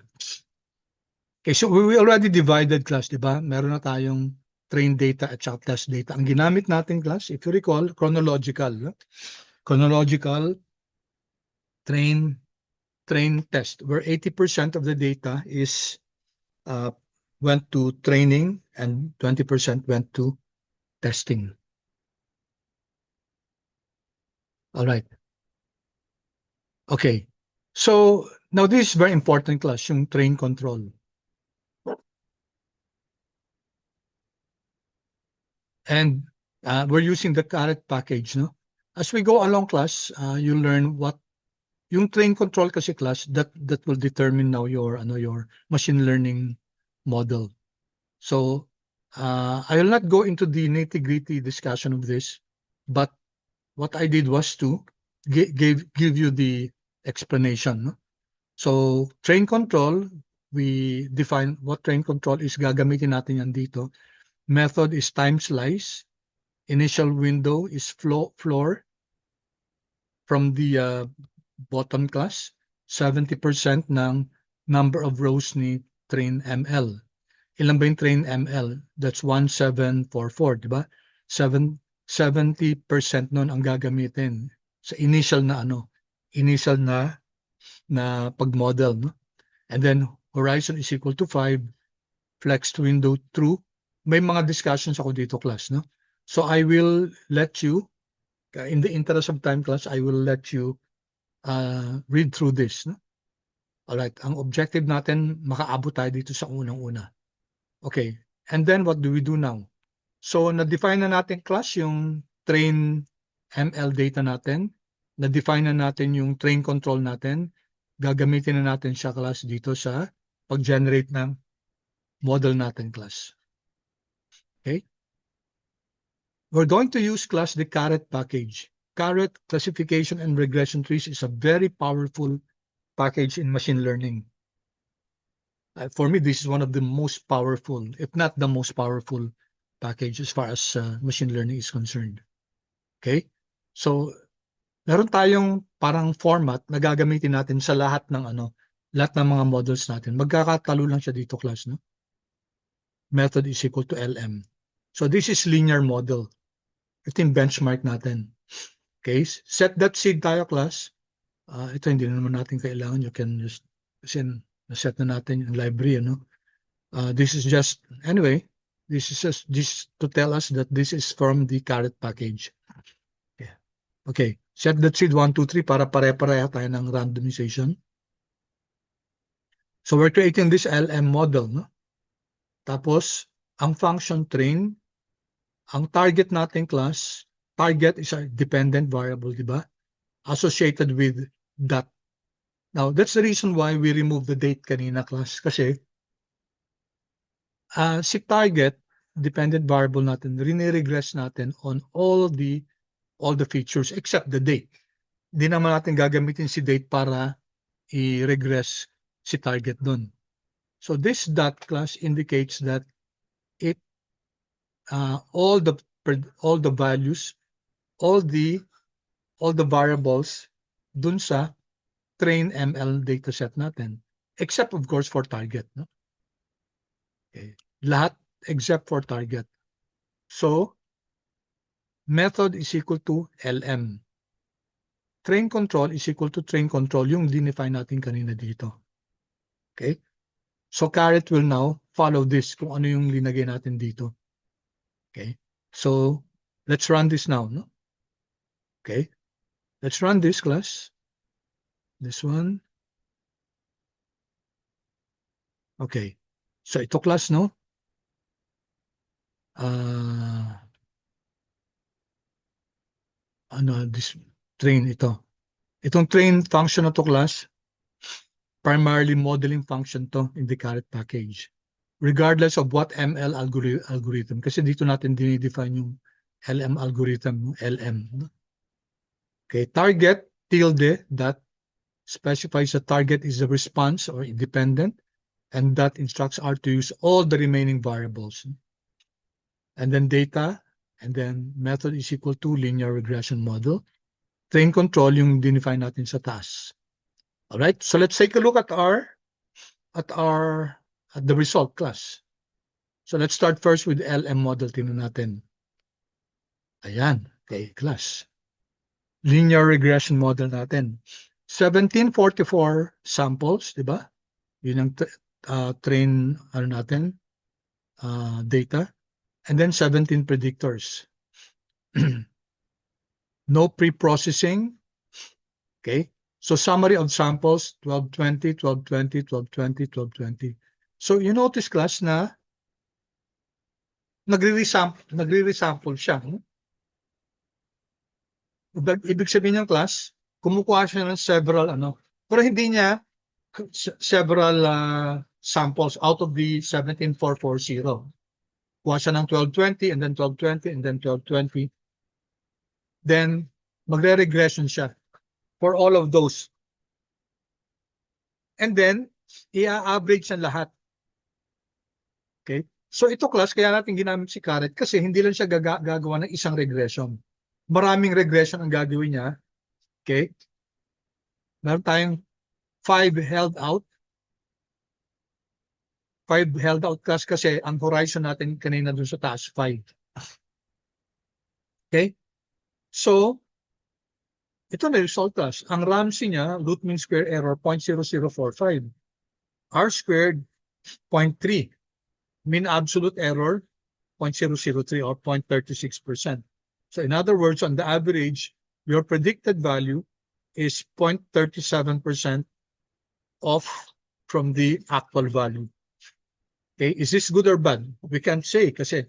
Okay, so we already divided class, di ba? Meron na tayong train data at saka test data. Ang ginamit natin class, if you recall, chronological. No? Chronological train test, where 80% of the data is went to training and 20% went to testing. All right. Okay. So now this is very important class, yung train control. And we're using the caret package, no? As we go along class, you learn what yung train control kasi class that will determine now your machine learning model. So I will not go into the nitty-gritty discussion of this, but what I did was to give you the explanation. No? So, train control, we define what train control is. Gagamitin natin yan dito. Method is time slice. Initial window is floor from the bottom class. 70% ng number of rows ni train ML. Ilan ba yung train ML? That's 1744, di ba? 70% nun ang gagamitin sa initial na pag-model, no? And then horizon is equal to 5, flexed window true. May mga discussions ako dito, class, no? So I will let you, in the interest of time, class, I will let you read through this, no? Alright, ang objective natin, makaabot tayo dito sa unang-una. Okay, and then what do we do now? So, na-define na natin, class, yung train ML data natin. Na-define na natin yung train control natin. Gagamitin na natin siya, class, dito sa pag-generate ng model natin, class. Okay? We're going to use, class, the Caret package. Caret Classification and Regression Trees is a very powerful package in machine learning. For me, this is one of the most powerful, if not the most powerful package as far as machine learning is concerned. Okay? So, meron tayong parang format na gagamitin natin sa lahat ng mga models natin. Magkakatalo lang siya dito, class, no? Method is equal to LM. So, this is linear model. Ito yung benchmark natin. Okay? Set that seed tayo, class. Ito hindi na naman natin kailangan. You can just, kasi na-set na natin yung library, this is just, anyway, this is just to tell us that this is from the Caret package. Yeah. Okay. Set that seed 1, 2, 3 para pare-pareha tayo ng randomization. So we're creating this LM model, no? Tapos, ang function train, ang target natin, class, target is a dependent variable, di ba? Associated with that. Now, that's the reason why we remove the date kanina, class. Kasi, si target, dependent variable natin, riniregress natin on all the features except the date. Di naman natin gagamitin si date para i-regress si target dun. So this dot class indicates that it all the values, all the variables dun sa train ML dataset natin, except of course for target, no? Okay. Lahat except for target. So method is equal to LM. Train control is equal to train control, yung dinefine natin kanina dito. Okay? So Caret will now follow this kung ano yung linagay natin dito. Okay? So let's run this now, no? Okay? Let's run this, class. This one. Okay. So ito, class, no? This train ito. Itong train function na to, class, primarily modeling function to in the Caret package. Regardless of what ML algorithm. Kasi dito natin dinidefine yung LM algorithm, LM. Okay, target tilde that specifies the target is the response or independent, and that instructs R to use all the remaining variables. And then data, and then method is equal to linear regression model. Train control yung dinefine natin sa task. All right, so let's take a look at the result, class. So let's start first with LM model. Tingnan natin. Ayan, okay, class. Linear regression model natin. 1744 samples, di ba? Yun ang train natin, data. And then 17 predictors. No pre-processing. Okay. So summary of samples, 1220, 1220, 1220, 1220. So you notice, class, na nagre-resample siya. Ibig sabihin ng class, kumukuha siya ng several pero hindi niya several samples out of the 17440. Kuha siya ng 1220 and then 1220 and then 1220. Then Magre-regression siya for all of those. And then, i-average ang lahat. Okay? So ito class, kaya natin ginamit si Caret kasi hindi lang siya gagawa ng isang regression. Maraming regression ang gagawin niya. Okay? Meron tayong 5 held out. 5 held out class kasi ang horizon natin kanina dun sa taas, 5. Okay? So, ito na result class. Ang Ramsey niya, root mean square error, 0.0045. R squared, 0.3. Mean absolute error, 0.003 or 0.36%. So in other words, on the average, your predicted value is 0.37% off from the actual value. Okay, is this good or bad? We can't say kasi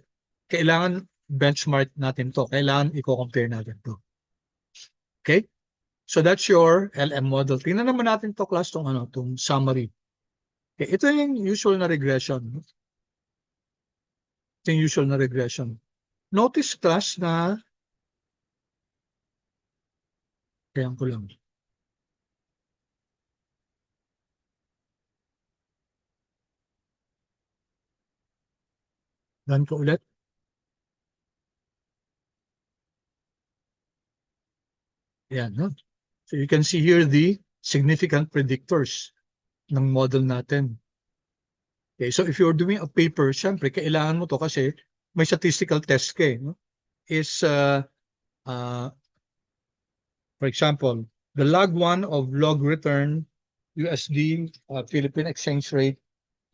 kailangan benchmark natin to. Kailangan i-compare natin to. Okay? So that's your LM model. Tingnan naman natin to class tong summary. Okay, ito yung usual na regression. Ito yung usual na regression. Notice class na kaya ko lang. Gan ko ulit. Yan, no? So you can see here the significant predictors ng model natin. Okay, so if you're doing a paper, syempre, kailangan mo to kasi may statistical test ka no? Is, for example, the log 1 of log return USD Philippine exchange rate,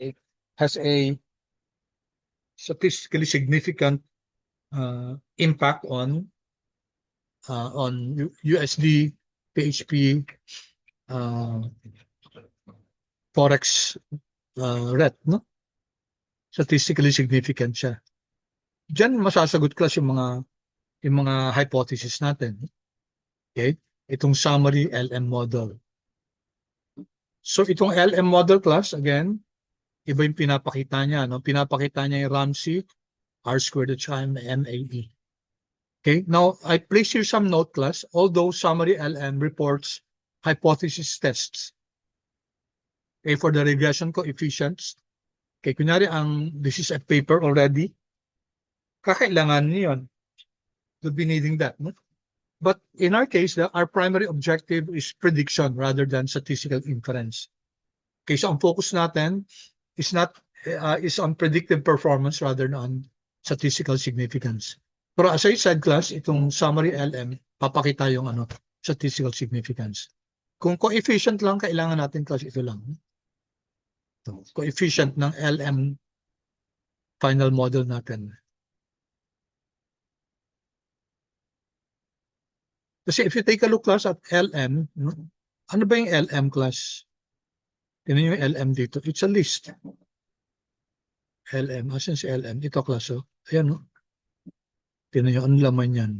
it has a statistically significant impact on USD PHP forex rate, no? Statistically significant siya. Diyan masasagot class yung mga hypothesis natin. Okay? Itong summary LM model. So itong LM model class, again, iba yung pinapakita niya, no? Pinapakita niya yung Ramsey, R squared at MAE. Okay, now I place here some note class, although summary LM reports hypothesis tests. Okay, for the regression coefficients. Okay, kunyari this is a paper already. Kakailangan niyo yun. You'll be needing that. No? But in our case, our primary objective is prediction rather than statistical inference. Okay, so ang focus natin is on predictive performance rather than on statistical significance. Pero as I said class, itong summary LM, papakita yung statistical significance. Kung coefficient lang, kailangan natin class ito lang. So, coefficient ng LM final model natin. Kasi if you take a look class at LM, ano ba yung LM class? Tingnan yung LM dito. It's a list. LM. Asan si LM? Ito class. Oh. Ayan. No? Tingnan nyo, ano laman yan?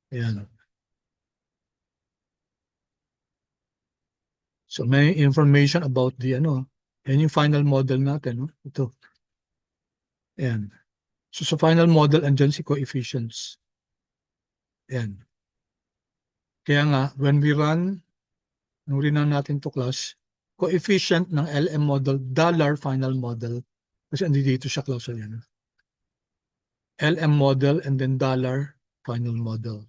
Ayan. So may information about the yan yung final model natin. No? Ito. Ayan. So sa final model, andyan si coefficients. Ayan. Kaya nga, when we run, nung rinan natin to class, coefficient ng LM model, dollar final model. Kasi andito siya closer yan. LM model and then dollar final model.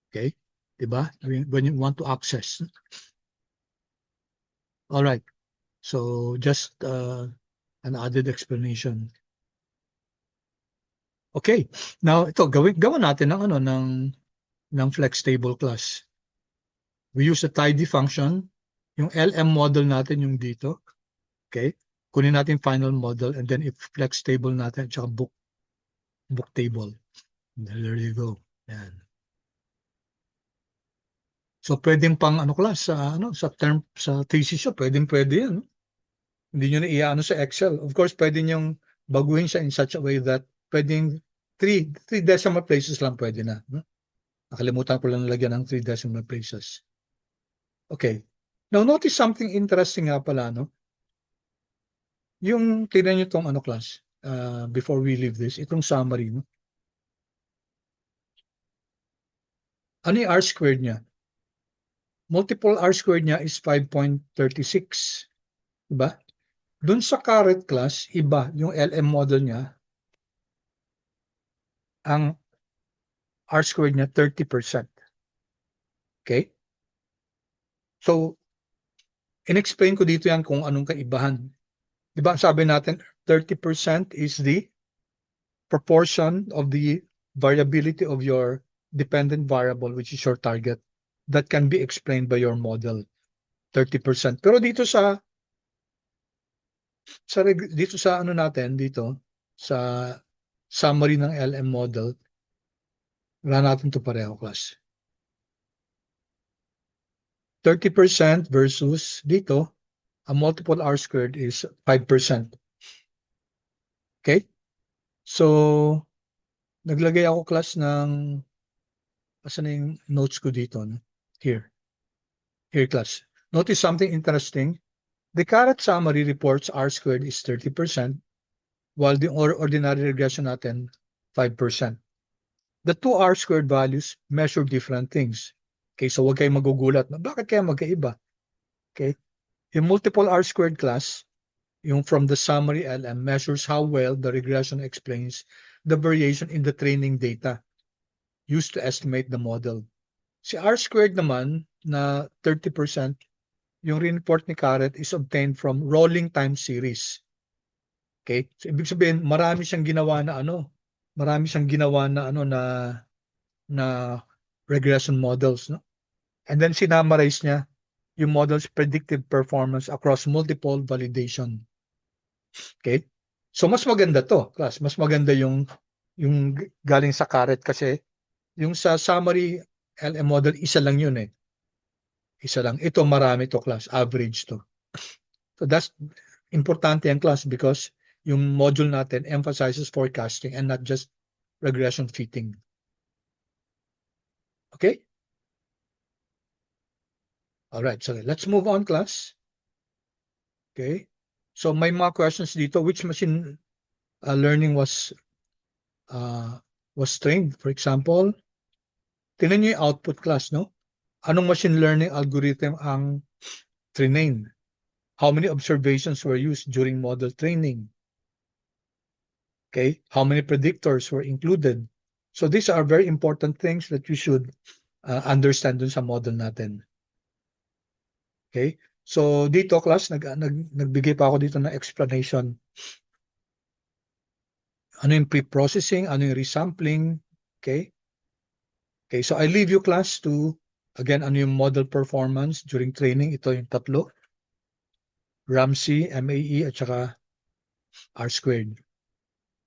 Okay? Diba? When you want to access. All right. So just an added explanation. Okay. Now ito gawin natin ng flex table class. We use a tidy function. Yung LM model natin yung dito. Okay? Kunin natin final model and then if flex table natin tsaka book table. There you go. Yan. So pwedeng pang class sa thesis siya, pwede yan. Hindi niyo na i-ano sa Excel. Of course, pwede niyong baguhin siya in such a way that pwedeng 3 decimal places lang pwede na. No? Nakalimutan ko lang lagyan ng 3 decimal places. Okay. Now notice something interesting nga pala, no? Yung tingnan niyo tong class before we leave this, itong summary, no? Ano yung R squared niya? Multiple R squared niya is 5.36. Diba? Dun sa caret class, iba yung LM model niya. Ang R squared niya, 30%. Okay? So, in-explain ko dito yan kung anong kaibahan. Diba, sabi natin, 30% is the proportion of the variability of your dependent variable, which is your target, that can be explained by your model. 30%. Pero dito sa dito sa ano natin dito sa summary ng LM model, wala natin to pareho, class. 30% versus dito, a multiple R squared is 5%. Okay? So, naglagay ako, class, ng asan na yung notes ko dito, no? Here, class. Notice something interesting. The caret summary reports R squared is 30%, while the ordinary regression natin, 5%. The two R squared values measure different things. Okay, so huwag kayong magugulat. Bakit kaya magkaiba? Okay, yung multiple R squared class, yung from the summary LM, measures how well the regression explains the variation in the training data used to estimate the model. Si R squared naman na 30%, yung report ni Caret is obtained from rolling time series. Okay? So, ibig sabihin, marami siyang ginawa na regression models, no? And then sinamarize niya yung model's predictive performance across multiple validation. Okay? So mas maganda to, class. Mas maganda yung galing sa Caret kasi yung sa summary LM model, isa lang yun eh. Isa lang. Ito marami to, class. Average to. So that's importante yung class because yung module natin emphasizes forecasting and not just regression fitting. Okay? All right. So let's move on, class. Okay. So may mga questions dito. Which machine learning was trained? For example, tingnan nyo yung output, class, no? Anong machine learning algorithm ang trained? How many observations were used during model training? Okay, how many predictors were included? So these are very important things that you should understand dun sa model natin. Okay, so dito, class, nagbigay pa ako dito ng explanation. Ano yung pre-processing, ano yung resampling, okay? Okay, so I leave you, class, to, again, ano yung model performance during training. Ito yung tatlo. Ramsey, MAE, at saka R squared.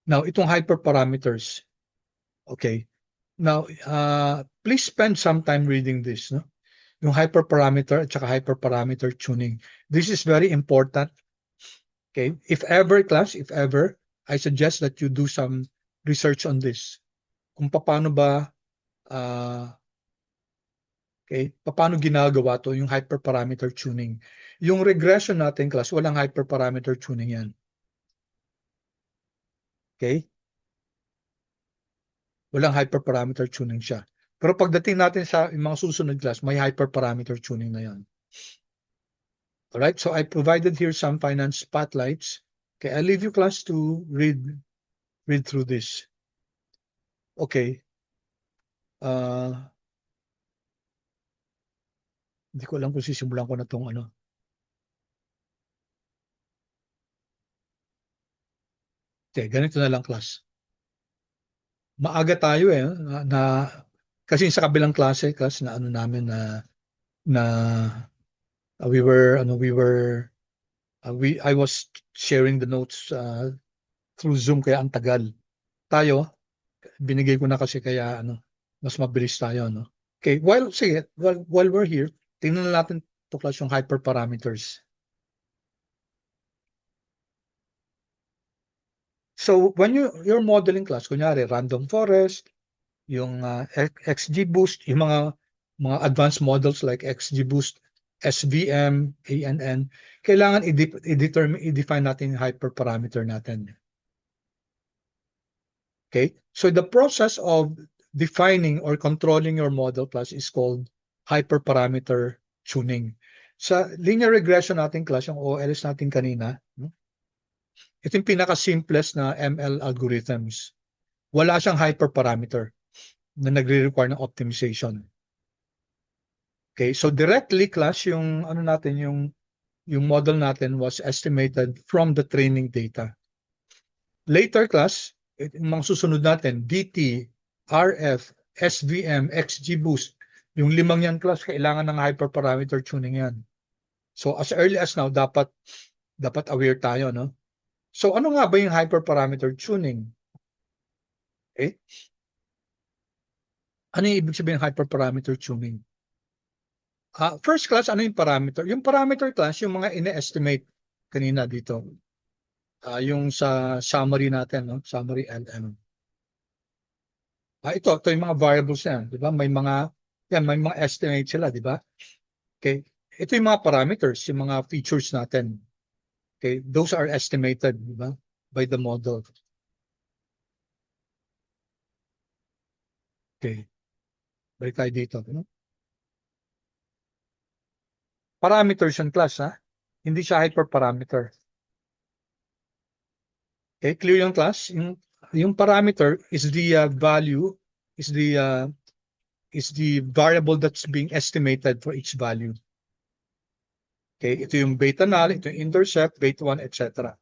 Now, itong hyperparameters. Okay. Now, please spend some time reading this, no? Yung hyperparameter at saka hyperparameter tuning. This is very important. Okay. If ever, class, I suggest that you do some research on this. Kung paano ba, okay, paano ginagawa to, yung hyperparameter tuning. Yung regression natin, class, walang hyperparameter tuning yan. Okay? Walang hyperparameter tuning siya. Pero pagdating natin sa mga susunod, class, may hyperparameter tuning na yan. Alright, so I provided here some finance spotlights. Okay, I'll leave you, class, to read through this. Okay. Hindi ko alam kung sisimulan ko na itong ano. Okay, ganito na lang, class. Maaga tayo eh, kasi sa kabilang klase, class, na ano namin I was sharing the notes through Zoom kaya ang tagal. Tayo, binigay ko na kasi kaya mas mabilis tayo, no? Okay, while we're here, tingnan natin to, class, yung hyperparameters. So when you're modeling, class, kunyari random forest, yung XGBoost, yung mga advanced models like XGBoost, SVM, ANN, kailangan i-define natin yung hyperparameter natin. Okay? So the process of defining or controlling your model class is called hyperparameter tuning. Sa linear regression natin class, yung OLS natin kanina, ito yung pinaka-simplest na ML algorithms. Wala siyang hyperparameter na nagre-require ng optimization. Okay, so directly class, yung ano natin, yung model natin was estimated from the training data. Later class, yung mga susunod natin, DT, RF, SVM, XGBoost, yung limang yan class, kailangan ng hyperparameter tuning yan. So as early as now, dapat aware tayo, no? So ano nga ba yung hyperparameter tuning? Okay? Ano yung ibig sabihin ng hyperparameter tuning? First class, ano yung parameter? Yung parameter class, yung mga ine-estimate kanina dito. Yung sa summary natin, no? Summary LM. Ito yung mga variables yan, di ba? May mga estimate sila, di ba? Okay. Ito yung mga parameters, yung mga features natin. Okay. Those are estimated, di ba? By the model. Okay. Balik tayo dito. No? Parameters yung class, ha? Hindi siya hyperparameter. Okay, clear yung class? Yung parameter is the value, is the variable that's being estimated for each value. Okay, ito yung beta null, ito yung intercept, beta 1, etc.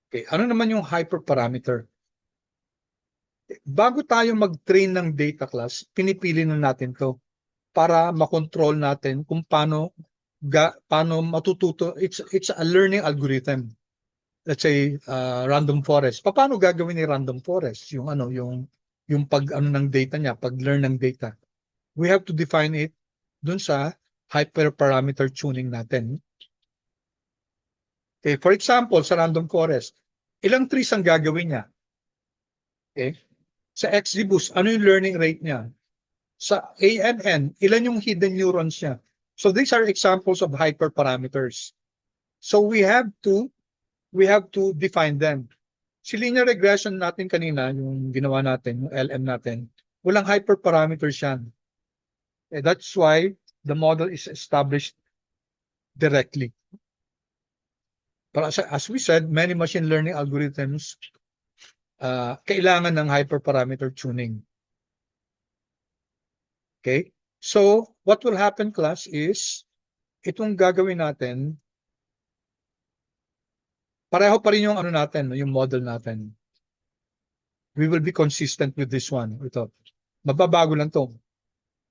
Okay, ano naman yung hyperparameter? Bago tayo mag-train ng data class, pinipili na natin to para makontrol natin kung paano matututo. It's a learning algorithm. Let's say random forest. Paano gagawin ni random forest yung pag ng data niya, pag-learn ng data? We have to define it dun sa hyperparameter tuning natin. Okay, for example, sa random forest, ilang trees ang gagawin niya? Okay? Sa XGBoost, ano yung learning rate niya? Sa ANN, ilan yung hidden neurons niya? So these are examples of hyperparameters. So we have to define them. Si linear regression natin kanina, yung ginawa natin, yung LM natin, walang hyperparameters yan. That's why the model is established directly. But as we said, many machine learning algorithms kailangan ng hyperparameter tuning. Okay? So, what will happen, class, is itong gagawin natin, pareho pa rin yung natin, yung model natin. We will be consistent with this one. Ito. Mababago lang to.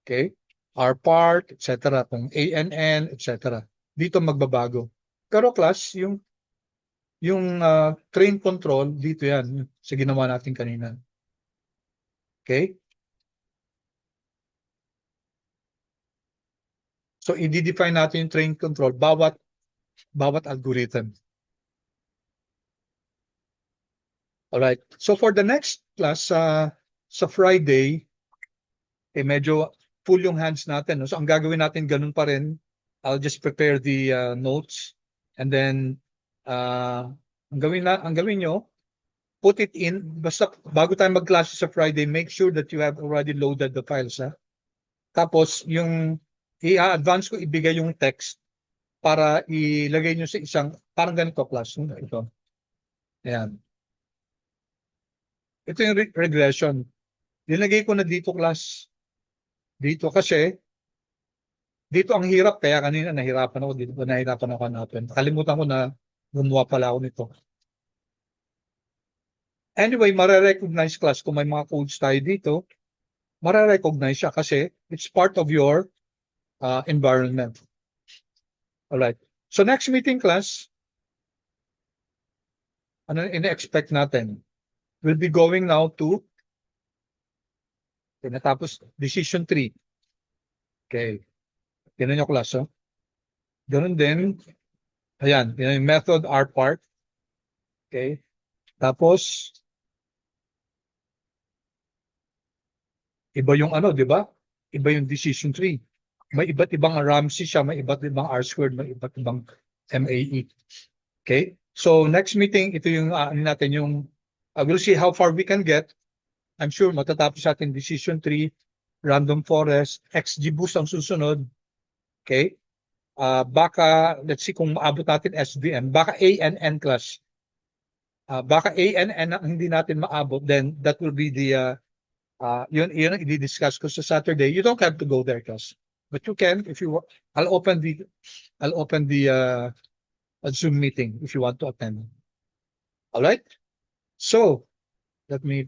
Okay? R part, etc. Kung ANN, etc. Dito magbabago. Pero class, yung train control, dito yan, sa ginawa natin kanina. Okay? So, i-define natin yung train control, bawat algorithm. Alright. So, for the next class, sa Friday, medyo full yung hands natin. No? So, ang gagawin natin, ganun pa rin. I'll just prepare the notes. And then, ang gawin nyo, put it in, basta bago tayo mag-class sa Friday, make sure that you have already loaded the files. Ha? Tapos, yung i-advance ko, ibigay yung text para ilagay nyo sa isang, parang ganito class. Ito. Ayan. Ito yung regression. Nilagay ko na dito class. Dito kasi, dito ang hirap, kaya kanina nahirapan ako hanapin. Kalimutan ko na gumawa pala ako nito. Anyway, mare-recognize class kung may mga codes tayo dito, mare-recognize siya kasi it's part of your environment. Alright. So next meeting class, ano ina-expect natin? We'll be going now to natapos decision tree. Okay. Tingnan nyo class, oh. Ganun din. Ayan, yung method R part. Okay. Tapos, iba yung di ba? Iba yung decision tree. May iba't ibang Ramsey siya, may iba't ibang R squared, may iba't ibang MAE. Okay? So, next meeting, ito yung natin yung, we'll see how far we can get. I'm sure matatapos natin decision tree, random forest, XGBoost ang susunod. Okay? Baka, let's see kung maabot natin SVM, baka ANN class. Baka ANN ang hindi natin maabot, then that will be the, yun ang i-discuss ko sa Saturday. You don't have to go there, class. But you can, if you want. I'll open the Zoom meeting if you want to attend. All right? So, let me